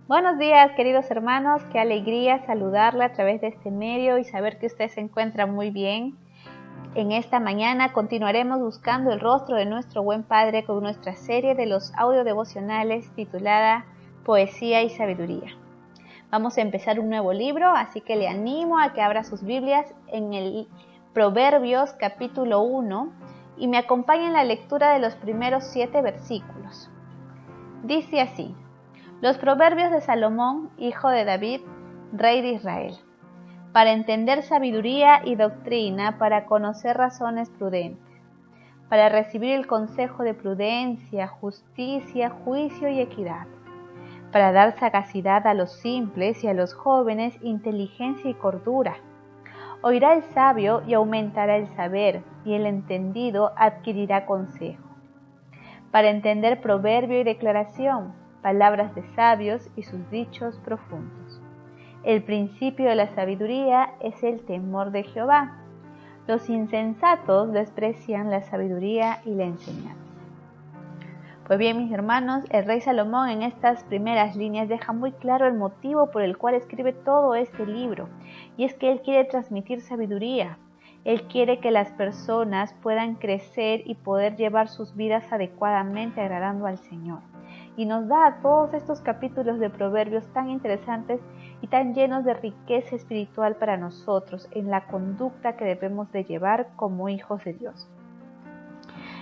Buenos días, queridos hermanos, qué alegría saludarle a través de este medio y saber que usted se encuentra muy bien. En esta mañana continuaremos buscando el rostro de nuestro buen Padre con nuestra serie de los audiodevocionales titulada Poesía y Sabiduría. Vamos a empezar un nuevo libro, así que le animo a que abra sus Biblias en el Proverbios capítulo 1 y me acompañe en la lectura de los primeros 7 versículos. Dice así: Los proverbios de Salomón, hijo de David, rey de Israel, para entender sabiduría y doctrina, para conocer razones prudentes, para recibir el consejo de prudencia, justicia, juicio y equidad, para dar sagacidad a los simples y a los jóvenes inteligencia y cordura. Oirá el sabio y aumentará el saber, y el entendido adquirirá consejo. Para entender proverbio y declaración, palabras de sabios y sus dichos profundos. El principio de la sabiduría es el temor de Jehová. Los insensatos desprecian la sabiduría y la enseñanza. Pues bien, mis hermanos, el rey Salomón en estas primeras líneas deja muy claro el motivo por el cual escribe todo este libro, y es que él quiere transmitir sabiduría. Él quiere que las personas puedan crecer y poder llevar sus vidas adecuadamente agradando al Señor. Y nos da todos estos capítulos de Proverbios tan interesantes y tan llenos de riqueza espiritual para nosotros en la conducta que debemos de llevar como hijos de Dios.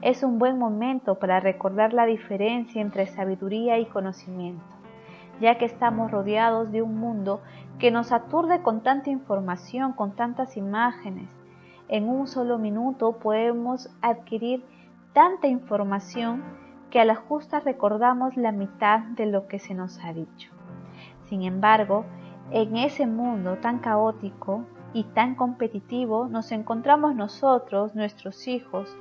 Es un buen momento para recordar la diferencia entre sabiduría y conocimiento, ya que estamos rodeados de un mundo que nos aturde con tanta información, con tantas imágenes. En un solo minuto podemos adquirir tanta información que a la justa recordamos la mitad de lo que se nos ha dicho. Sin embargo, en ese mundo tan caótico y tan competitivo nos encontramos nosotros, nuestros hijos,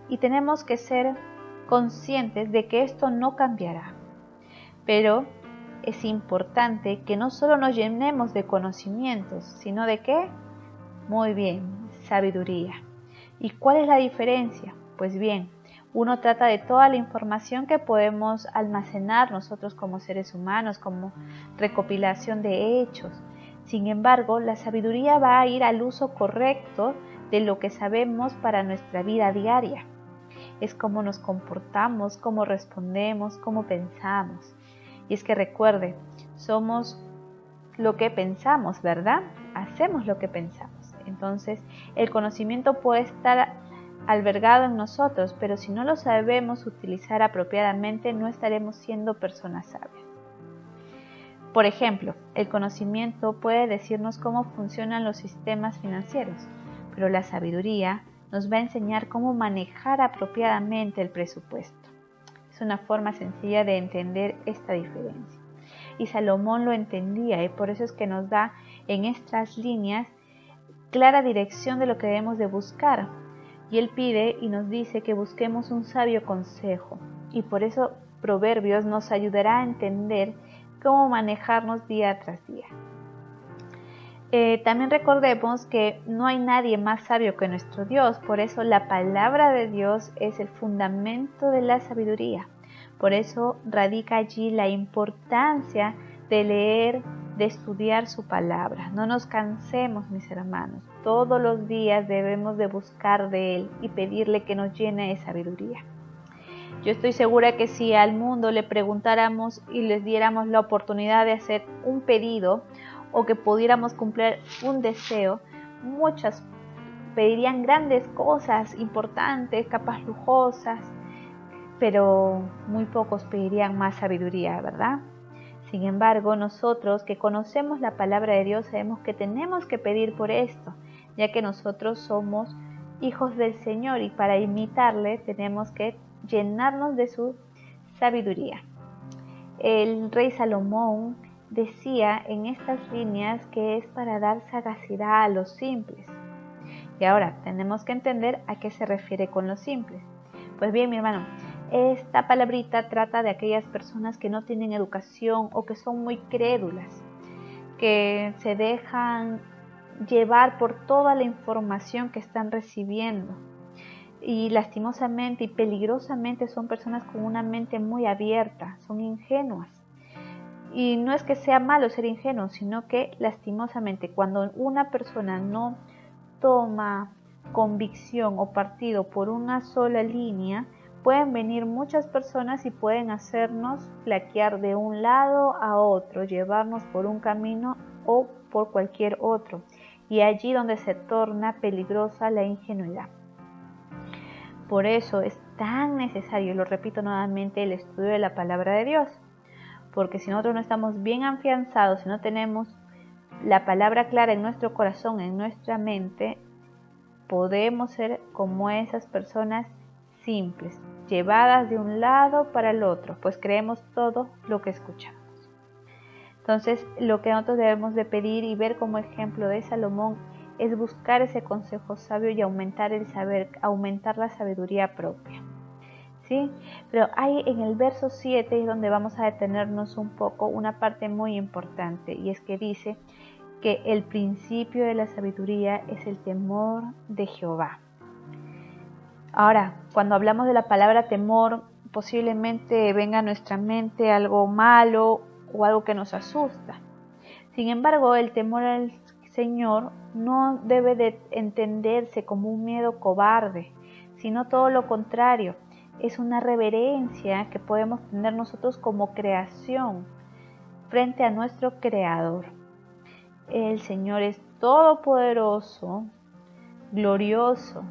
y tenemos que ser conscientes de que esto no cambiará. Pero es importante que no solo nos llenemos de conocimientos, sino de ¿qué? Muy bien, sabiduría. ¿Y cuál es la diferencia? Pues bien, uno trata de toda la información que podemos almacenar nosotros como seres humanos, como recopilación de hechos. Sin embargo, la sabiduría va a ir al uso correcto de lo que sabemos para nuestra vida diaria. Es cómo nos comportamos, cómo respondemos, cómo pensamos. Y es que recuerde, somos lo que pensamos, ¿verdad? Hacemos lo que pensamos. Entonces, el conocimiento puede estar albergado en nosotros, pero si no lo sabemos utilizar apropiadamente, no estaremos siendo personas sabias. Por ejemplo, el conocimiento puede decirnos cómo funcionan los sistemas financieros, pero la sabiduría nos va a enseñar cómo manejar apropiadamente el presupuesto. Es una forma sencilla de entender esta diferencia. Y Salomón lo entendía y por eso es que nos da en estas líneas clara dirección de lo que debemos de buscar. Y él pide y nos dice que busquemos un sabio consejo. Y por eso Proverbios nos ayudará a entender cómo manejarnos día tras día. También recordemos que no hay nadie más sabio que nuestro Dios, por eso la palabra de Dios es el fundamento de la sabiduría. Por eso radica allí la importancia de leer, de estudiar su palabra. No nos cansemos, mis hermanos. Todos los días debemos de buscar de Él y pedirle que nos llene de sabiduría. Yo estoy segura que si al mundo le preguntáramos y les diéramos la oportunidad de hacer un pedido o que pudiéramos cumplir un deseo, muchas pedirían grandes cosas, importantes, capaz lujosas, pero muy pocos pedirían más sabiduría, ¿verdad? Sin embargo, nosotros que conocemos la palabra de Dios sabemos que tenemos que pedir por esto, ya que nosotros somos hijos del Señor y para imitarle tenemos que llenarnos de su sabiduría. El rey Salomón decía en estas líneas que es para dar sagacidad a los simples. Y ahora tenemos que entender a qué se refiere con los simples. Pues bien, mi hermano, esta palabrita trata de aquellas personas que no tienen educación o que son muy crédulas, que se dejan llevar por toda la información que están recibiendo. Y lastimosamente y peligrosamente son personas con una mente muy abierta, son ingenuas. Y no es que sea malo ser ingenuo, sino que lastimosamente cuando una persona no toma convicción o partido por una sola línea, pueden venir muchas personas y pueden hacernos flaquear de un lado a otro, llevarnos por un camino o por cualquier otro. Y allí donde se torna peligrosa la ingenuidad. Por eso es tan necesario, y lo repito nuevamente, el estudio de la palabra de Dios. Porque si nosotros no estamos bien afianzados, si no tenemos la palabra clara en nuestro corazón, en nuestra mente, podemos ser como esas personas simples, llevadas de un lado para el otro, pues creemos todo lo que escuchamos. Entonces, lo que nosotros debemos de pedir y ver como ejemplo de Salomón es buscar ese consejo sabio y aumentar el saber, aumentar la sabiduría propia. ¿Sí? Pero hay en el verso 7 es donde vamos a detenernos un poco, una parte muy importante, y es que dice que el principio de la sabiduría es el temor de Jehová. Ahora, cuando hablamos de la palabra temor, posiblemente venga a nuestra mente algo malo o algo que nos asusta. Sin embargo, el temor al Señor no debe de entenderse como un miedo cobarde, sino todo lo contrario. Es una reverencia que podemos tener nosotros como creación frente a nuestro Creador. El Señor es todopoderoso, glorioso,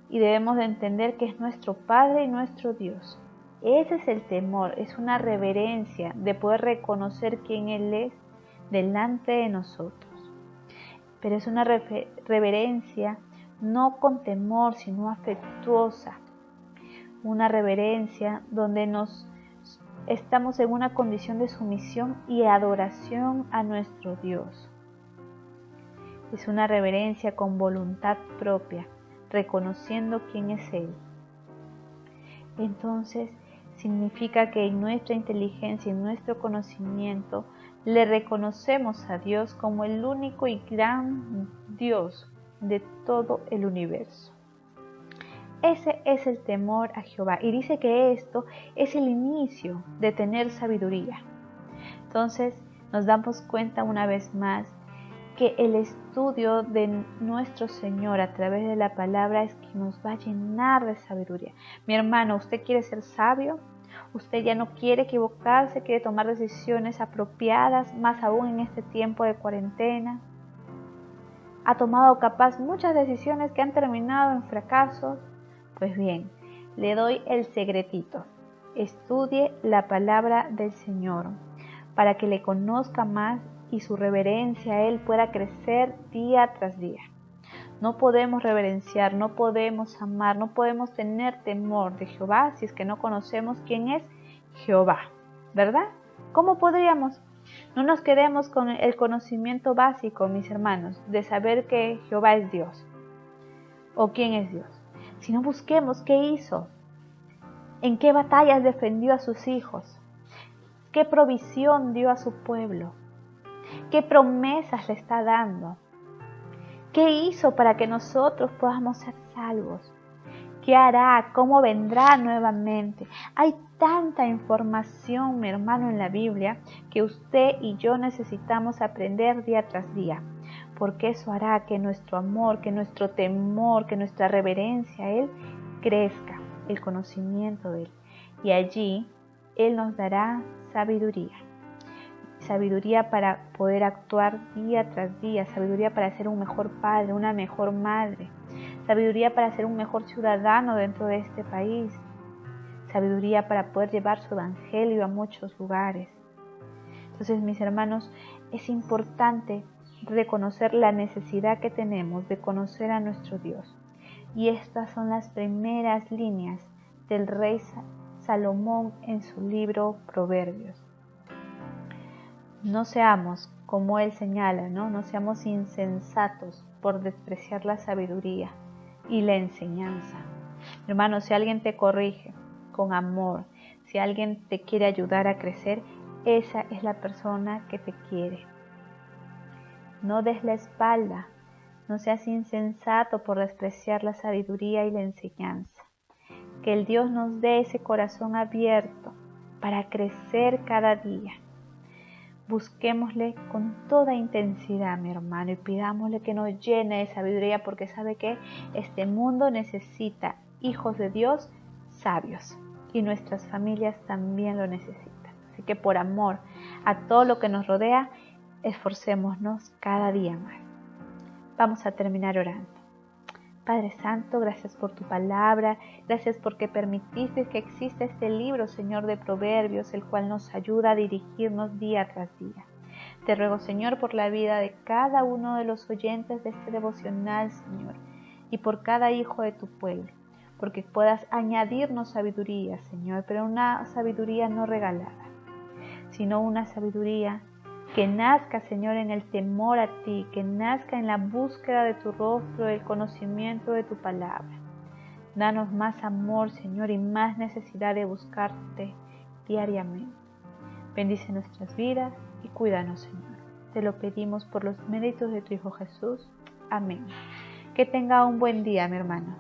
y debemos de entender que es nuestro Padre y nuestro Dios. Ese es el temor, es una reverencia de poder reconocer quién Él es delante de nosotros. Pero es una reverencia no con temor, sino afectuosa. Una reverencia donde estamos en una condición de sumisión y adoración a nuestro Dios. Es una reverencia con voluntad propia, reconociendo quién es Él. Entonces, significa que en nuestra inteligencia, en nuestro conocimiento, le reconocemos a Dios como el único y gran Dios de todo el universo. Ese es el temor a Jehová. Y dice que esto es el inicio de tener sabiduría. Entonces, nos damos cuenta una vez más que el estudio de nuestro Señor a través de la palabra es que nos va a llenar de sabiduría. Mi hermano, ¿usted quiere ser sabio? ¿Usted ya no quiere equivocarse, quiere tomar decisiones apropiadas, más aún en este tiempo de cuarentena? ¿Ha tomado capaz muchas decisiones que han terminado en fracasos? Pues bien, le doy el secretito. Estudie la palabra del Señor para que le conozca más y su reverencia a Él pueda crecer día tras día. No podemos reverenciar, no podemos amar, no podemos tener temor de Jehová si es que no conocemos quién es Jehová, ¿verdad? ¿Cómo podríamos? No nos quedemos con el conocimiento básico, mis hermanos, de saber que Jehová es Dios o quién es Dios, sino busquemos qué hizo, en qué batallas defendió a sus hijos, qué provisión dio a su pueblo, qué promesas le está dando, qué hizo para que nosotros podamos ser salvos, qué hará, cómo vendrá nuevamente. Hay tanta información, mi hermano, en la Biblia que usted y yo necesitamos aprender día tras día, porque eso hará que nuestro amor, que nuestro temor, que nuestra reverencia a Él crezca, el conocimiento de Él. Y allí Él nos dará sabiduría. Sabiduría para poder actuar día tras día, sabiduría para ser un mejor padre, una mejor madre, sabiduría para ser un mejor ciudadano dentro de este país, sabiduría para poder llevar su evangelio a muchos lugares. Entonces, mis hermanos, es importante reconocer la necesidad que tenemos de conocer a nuestro Dios. Y estas son las primeras líneas del rey Salomón en su libro Proverbios. No seamos, como él señala, no seamos insensatos por despreciar la sabiduría y la enseñanza. Hermano, si alguien te corrige con amor, si alguien te quiere ayudar a crecer, esa es la persona que te quiere. No des la espalda, no seas insensato por despreciar la sabiduría y la enseñanza. Que el Dios nos dé ese corazón abierto para crecer cada día. Busquémosle con toda intensidad, mi hermano, y pidámosle que nos llene de sabiduría, porque sabe que este mundo necesita hijos de Dios sabios y nuestras familias también lo necesitan. Así que por amor a todo lo que nos rodea, esforcémonos cada día más. Vamos a terminar orando. Padre Santo, gracias por tu palabra, gracias porque permitiste que exista este libro, Señor, de Proverbios, el cual nos ayuda a dirigirnos día tras día. Te ruego, Señor, por la vida de cada uno de los oyentes de este devocional, Señor, y por cada hijo de tu pueblo, porque puedas añadirnos sabiduría, Señor, pero una sabiduría no regalada, sino una sabiduría que nazca, Señor, en el temor a ti, que nazca en la búsqueda de tu rostro, el conocimiento de tu palabra. Danos más amor, Señor, y más necesidad de buscarte diariamente. Bendice nuestras vidas y cuídanos, Señor. Te lo pedimos por los méritos de tu Hijo Jesús. Amén. Que tenga un buen día, mi hermano.